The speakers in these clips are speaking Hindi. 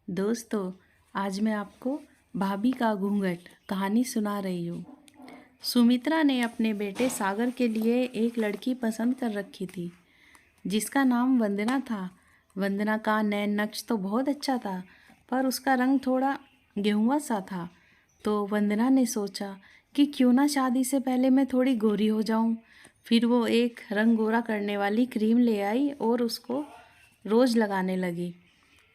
दोस्तों, आज मैं आपको भाभी का घूंघट कहानी सुना रही हूँ। सुमित्रा ने अपने बेटे सागर के लिए एक लड़की पसंद कर रखी थी, जिसका नाम वंदना था। वंदना का नैन नक्श तो बहुत अच्छा था, पर उसका रंग थोड़ा गेहुआ सा था। तो वंदना ने सोचा कि क्यों ना शादी से पहले मैं थोड़ी गोरी हो जाऊं। फिर वो एक रंग गोरा करने वाली क्रीम ले आई और उसको रोज़ लगाने लगी।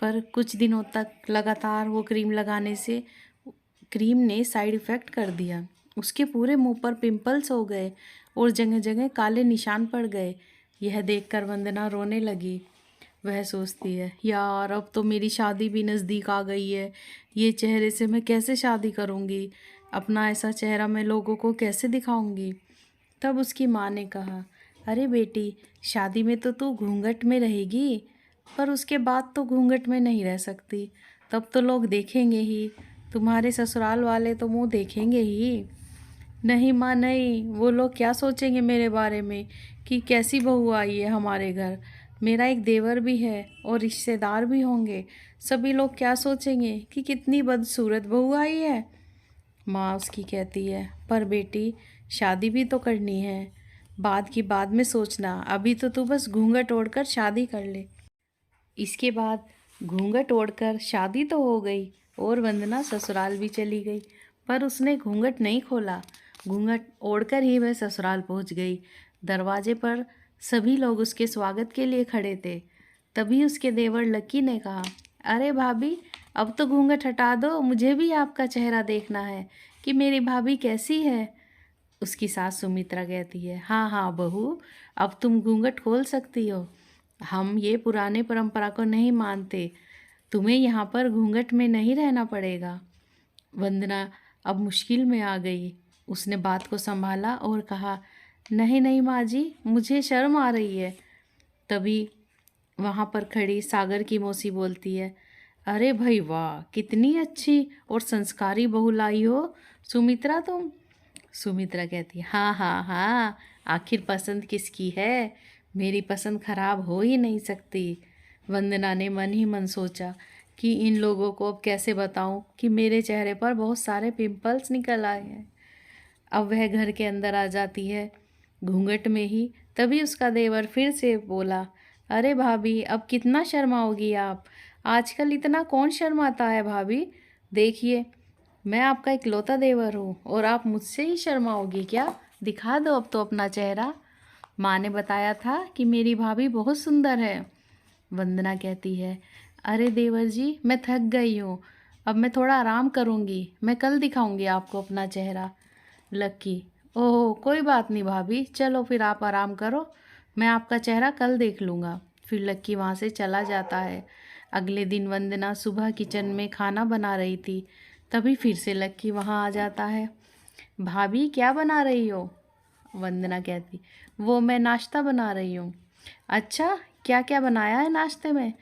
पर कुछ दिनों तक लगातार वो क्रीम लगाने से क्रीम ने साइड इफ़ेक्ट कर दिया। उसके पूरे मुंह पर पिंपल्स हो गए और जगह जगह काले निशान पड़ गए। यह देखकर वंदना रोने लगी। वह सोचती है, यार अब तो मेरी शादी भी नज़दीक आ गई है। ये चेहरे से मैं कैसे शादी करूँगी? अपना ऐसा चेहरा मैं लोगों को कैसे दिखाऊंगी? तब उसकी माँ ने कहा, अरे बेटी, शादी में तो तू घूंघट में रहेगी, पर उसके बाद तो घूंघट में नहीं रह सकती। तब तो लोग देखेंगे ही, तुम्हारे ससुराल वाले तो मुंह देखेंगे ही। नहीं माँ नहीं, वो लोग क्या सोचेंगे मेरे बारे में कि कैसी बहू आई है हमारे घर। मेरा एक देवर भी है और रिश्तेदार भी होंगे। सभी लोग क्या सोचेंगे कि कितनी बदसूरत बहू आई है। माँ उसकी कहती है, पर बेटी, शादी भी तो करनी है। बाद की बाद में सोचना, अभी तो तू बस घूंघट ओढ़कर शादी कर ले। इसके बाद घूंघट ओढ़कर शादी तो हो गई और वंदना ससुराल भी चली गई। पर उसने घूंघट नहीं खोला। घूंघट ओढ़कर ही वह ससुराल पहुंच गई। दरवाजे पर सभी लोग उसके स्वागत के लिए खड़े थे। तभी उसके देवर लक्की ने कहा, अरे भाभी, अब तो घूंघट हटा दो, मुझे भी आपका चेहरा देखना है कि मेरी भाभी कैसी है। उसकी सास सुमित्रा कहती है, हाँ हाँ बहू, अब तुम घूंघट खोल सकती हो। हम ये पुराने परंपरा को नहीं मानते। तुम्हें यहाँ पर घूंघट में नहीं रहना पड़ेगा। वंदना अब मुश्किल में आ गई। उसने बात को संभाला और कहा, नहीं नहीं माँ जी, मुझे शर्म आ रही है। तभी वहाँ पर खड़ी सागर की मौसी बोलती है, अरे भाई वाह, कितनी अच्छी और संस्कारी बहू लाई हो सुमित्रा तुम। सुमित्रा कहती है, हाँ हाँ हाँ, आखिर पसंद किसकी है? मेरी पसंद खराब हो ही नहीं सकती। वंदना ने मन ही मन सोचा कि इन लोगों को अब कैसे बताऊं कि मेरे चेहरे पर बहुत सारे पिंपल्स निकल आए हैं। अब वह घर के अंदर आ जाती है, घूंघट में ही। तभी उसका देवर फिर से बोला, अरे भाभी, अब कितना शर्माओगी आप? आजकल इतना कौन शर्माता है भाभी? देखिए, मैं आपका इकलौता देवर हूँ और आप मुझसे ही शर्माओगी क्या? दिखा दो अब तो अपना चेहरा। माँ ने बताया था कि मेरी भाभी बहुत सुंदर है। वंदना कहती है, अरे देवर जी, मैं थक गई हूँ, अब मैं थोड़ा आराम करूँगी, मैं कल दिखाऊँगी आपको अपना चेहरा। लक्की, ओह कोई बात नहीं भाभी, चलो फिर आप आराम करो, मैं आपका चेहरा कल देख लूँगा। फिर लक्की वहाँ से चला जाता है। अगले दिन वंदना सुबह किचन में खाना बना रही थी। तभी फिर से लक्की वहाँ आ जाता है। भाभी क्या बना रही हो? वंदना कहती, वो मैं नाश्ता बना रही हूँ। अच्छा, क्या क्या बनाया है नाश्ते में?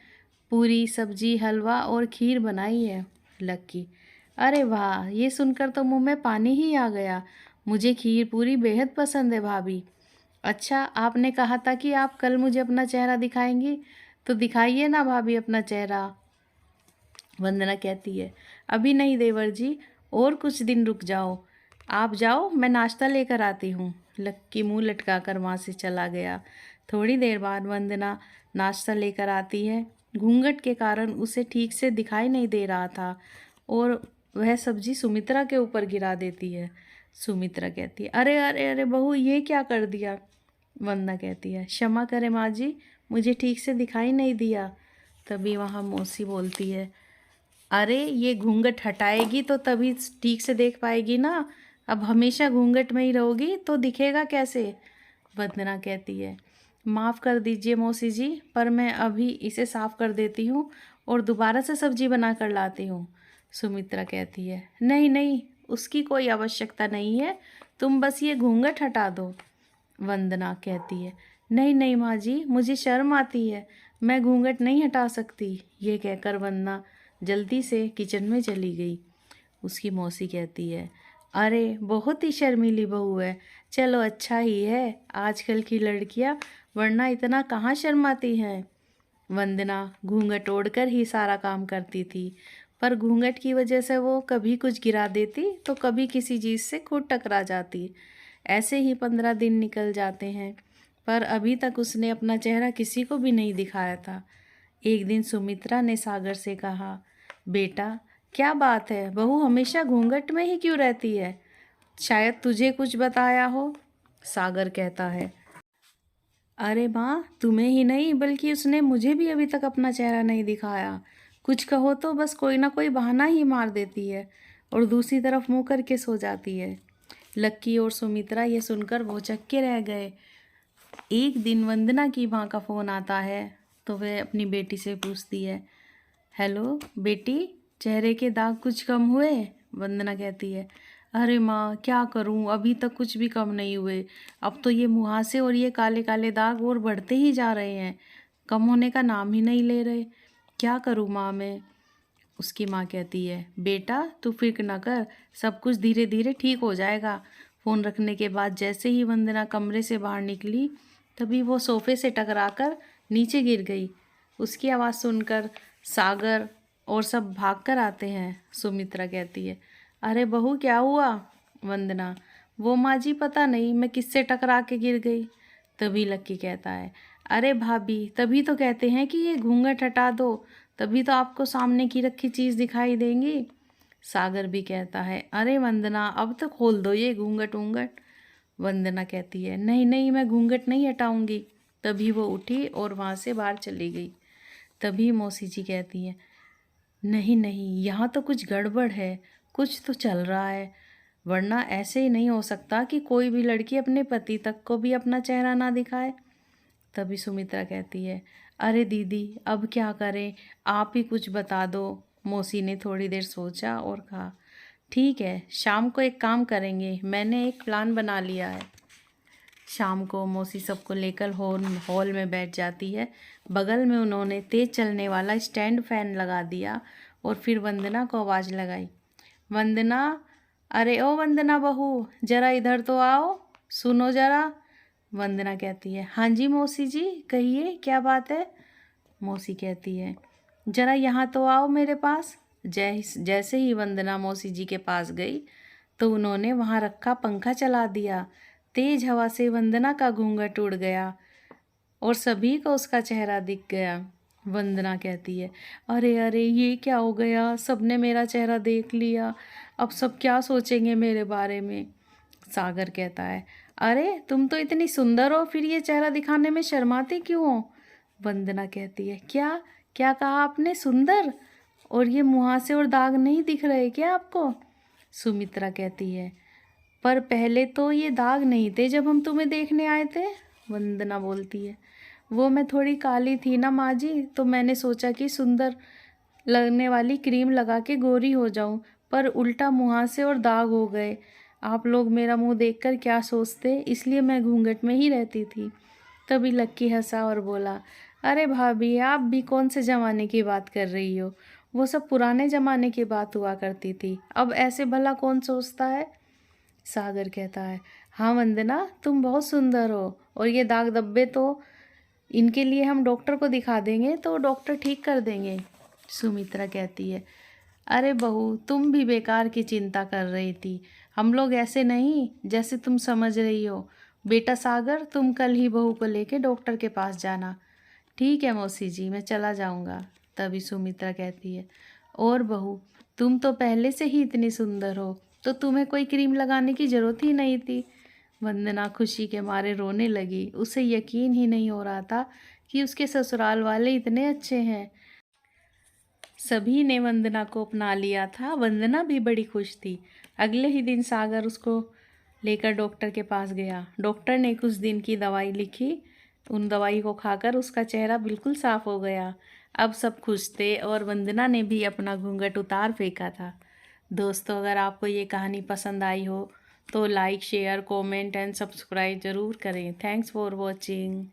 पूरी सब्जी, हलवा और खीर बनाई है। लक्की, अरे वाह, ये सुनकर तो मुंह में पानी ही आ गया। मुझे खीर पूरी बेहद पसंद है भाभी। अच्छा, आपने कहा था कि आप कल मुझे अपना चेहरा दिखाएंगी, तो दिखाइए ना भाभी अपना चेहरा। वंदना कहती है, अभी नहीं देवर जी, और कुछ दिन रुक जाओ। आप जाओ, मैं नाश्ता लेकर आती हूँ। लक्की मुंह लटकाकर वहाँ से चला गया। थोड़ी देर बाद वंदना नाश्ता लेकर आती है। घूंघट के कारण उसे ठीक से दिखाई नहीं दे रहा था और वह सब्जी सुमित्रा के ऊपर गिरा देती है। सुमित्रा कहती है, अरे अरे अरे बहू, ये क्या कर दिया? वंदना कहती है, क्षमा करें माँ जी, मुझे ठीक से दिखाई नहीं दिया। तभी वहाँ मौसी बोलती है, अरे ये घूंघट हटाएगी तो तभी ठीक से देख पाएगी ना। अब हमेशा घूंघट में ही रहोगी तो दिखेगा कैसे? वंदना कहती है, माफ़ कर दीजिए मौसी जी, पर मैं अभी इसे साफ़ कर देती हूँ और दोबारा से सब्जी बना कर लाती हूँ। सुमित्रा कहती है, नहीं नहीं, उसकी कोई आवश्यकता नहीं है, तुम बस ये घूंघट हटा दो। वंदना कहती है, नहीं नहीं माँ जी, मुझे शर्म आती है, मैं घूंघट नहीं हटा सकती। ये कहकर वंदना जल्दी से किचन में चली गई। उसकी मौसी कहती है, अरे बहुत ही शर्मीली बहू है। चलो अच्छा ही है, आजकल की लड़कियां वरना इतना कहाँ शर्माती हैं। वंदना घूंघट ओढ़कर ही सारा काम करती थी, पर घूंघट की वजह से वो कभी कुछ गिरा देती तो कभी किसी चीज़ से खुद टकरा जाती। ऐसे ही 15 दिन निकल जाते हैं, पर अभी तक उसने अपना चेहरा किसी को भी नहीं दिखाया था। एक दिन सुमित्रा ने सागर से कहा, बेटा क्या बात है, बहू हमेशा घूंघट में ही क्यों रहती है? शायद तुझे कुछ बताया हो। सागर कहता है, अरे माँ, तुम्हें ही नहीं बल्कि उसने मुझे भी अभी तक अपना चेहरा नहीं दिखाया। कुछ कहो तो बस कोई ना कोई बहाना ही मार देती है और दूसरी तरफ मुँह करके सो जाती है। लक्की और सुमित्रा ये सुनकर भौचक्के रह गए। एक दिन वंदना की माँ का फ़ोन आता है तो वह अपनी बेटी से पूछती है, हेलो बेटी, चेहरे के दाग कुछ कम हुए? वंदना कहती है, अरे माँ क्या करूँ, अभी तक कुछ भी कम नहीं हुए। अब तो ये मुहासे और ये काले काले दाग और बढ़ते ही जा रहे हैं, कम होने का नाम ही नहीं ले रहे। क्या करूँ माँ मैं? उसकी माँ कहती है, बेटा तू फिक्र न कर, सब कुछ धीरे धीरे ठीक हो जाएगा। फ़ोन रखने के बाद जैसे ही वंदना कमरे से बाहर निकली तभी वो सोफे से टकराकर नीचे गिर गई। उसकी आवाज़ सुनकर सागर और सब भाग कर आते हैं। सुमित्रा कहती है, अरे बहू क्या हुआ? वंदना, वो माँ जी पता नहीं मैं किससे टकरा के गिर गई। तभी लक्की कहता है, अरे भाभी तभी तो कहते हैं कि ये घूंघट हटा दो, तभी तो आपको सामने की रखी चीज़ दिखाई देंगी। सागर भी कहता है, अरे वंदना अब तो खोल दो ये घूंघट ऊंघट। वंदना कहती है, नहीं नहीं मैं घूंघट नहीं हटाऊंगी। तभी वो उठी और वहाँ से बाहर चली गई। तभी मौसी जी कहती हैं, नहीं नहीं यहाँ तो कुछ गड़बड़ है, कुछ तो चल रहा है, वरना ऐसे ही नहीं हो सकता कि कोई भी लड़की अपने पति तक को भी अपना चेहरा ना दिखाए। तभी सुमित्रा कहती है, अरे दीदी अब क्या करें, आप ही कुछ बता दो। मौसी ने थोड़ी देर सोचा और कहा, ठीक है शाम को एक काम करेंगे, मैंने एक प्लान बना लिया है। शाम को मौसी सबको लेकर हॉल में बैठ जाती है। बगल में उन्होंने तेज़ चलने वाला स्टैंड फैन लगा दिया और फिर वंदना को आवाज़ लगाई, वंदना, अरे ओ वंदना बहू ज़रा इधर तो आओ, सुनो ज़रा। वंदना कहती है, हाँ जी मौसी जी कहिए क्या बात है? मौसी कहती है, ज़रा यहाँ तो आओ मेरे पास। जैसे ही वंदना मौसी जी के पास गई तो उन्होंने वहाँ रखा पंखा चला दिया। तेज हवा से वंदना का घूंघट उड़ गया और सभी को उसका चेहरा दिख गया। वंदना कहती है, अरे अरे ये क्या हो गया, सबने मेरा चेहरा देख लिया, अब सब क्या सोचेंगे मेरे बारे में? सागर कहता है, अरे तुम तो इतनी सुंदर हो, फिर ये चेहरा दिखाने में शर्माती क्यों हो? वंदना कहती है, क्या क्या कहा आपने, सुंदर? और ये मुहासे और दाग नहीं दिख रहे क्या आपको? सुमित्रा कहती है, पर पहले तो ये दाग नहीं थे जब हम तुम्हें देखने आए थे। वंदना बोलती है, वो मैं थोड़ी काली थी ना माँ जी, तो मैंने सोचा कि सुंदर लगने वाली क्रीम लगा के गोरी हो जाऊं, पर उल्टा मुहासे और दाग हो गए। आप लोग मेरा मुंह देखकर क्या सोचते, इसलिए मैं घूंघट में ही रहती थी। तभी लक्की हंसा और बोला, अरे भाभी आप भी कौन से ज़माने की बात कर रही हो, वो सब पुराने ज़माने की बात हुआ करती थी, अब ऐसे भला कौन सोचता है? सागर कहता है, हाँ वंदना तुम बहुत सुंदर हो, और ये दाग धब्बे तो इनके लिए हम डॉक्टर को दिखा देंगे तो डॉक्टर ठीक कर देंगे। सुमित्रा कहती है, अरे बहू तुम भी बेकार की चिंता कर रही थी, हम लोग ऐसे नहीं जैसे तुम समझ रही हो। बेटा सागर तुम कल ही बहू को लेके डॉक्टर के पास जाना। ठीक है मौसी जी मैं चला जाऊंगा। तभी सुमित्रा कहती है, और बहू तुम तो पहले से ही इतनी सुंदर हो, तो तुम्हें कोई क्रीम लगाने की ज़रूरत ही नहीं थी। वंदना खुशी के मारे रोने लगी, उसे यकीन ही नहीं हो रहा था कि उसके ससुराल वाले इतने अच्छे हैं। सभी ने वंदना को अपना लिया था, वंदना भी बड़ी खुश थी। अगले ही दिन सागर उसको लेकर डॉक्टर के पास गया। डॉक्टर ने कुछ दिन की दवाई लिखी, उन दवाई को खाकर उसका चेहरा बिल्कुल साफ हो गया। अब सब खुश थे और वंदना ने भी अपना घूंघट उतार फेंका था। दोस्तों अगर आपको ये कहानी पसंद आई हो तो like share comment and subscribe ज़रूर करें। Thanks for watching.